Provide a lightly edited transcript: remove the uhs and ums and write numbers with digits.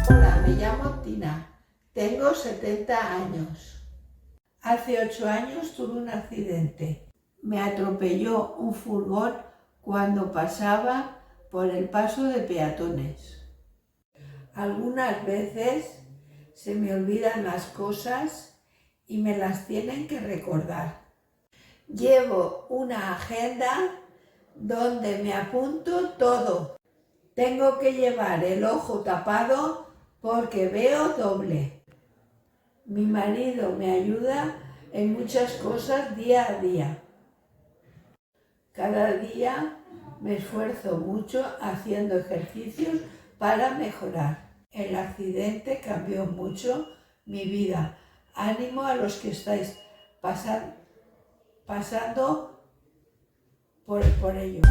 Hola, me llamo Tina, tengo 70 años. Hace 8 años tuve un accidente. Me atropelló un furgón cuando pasaba por el paso de peatones. Algunas veces se me olvidan las cosas y me las tienen que recordar. Llevo una agenda donde me apunto todo. Tengo que llevar el ojo tapado porque veo doble. Mi marido me ayuda en muchas cosas día a día. Cada día me esfuerzo mucho haciendo ejercicios para mejorar. El accidente cambió mucho mi vida. Ánimo a los que estáis pasando por ello.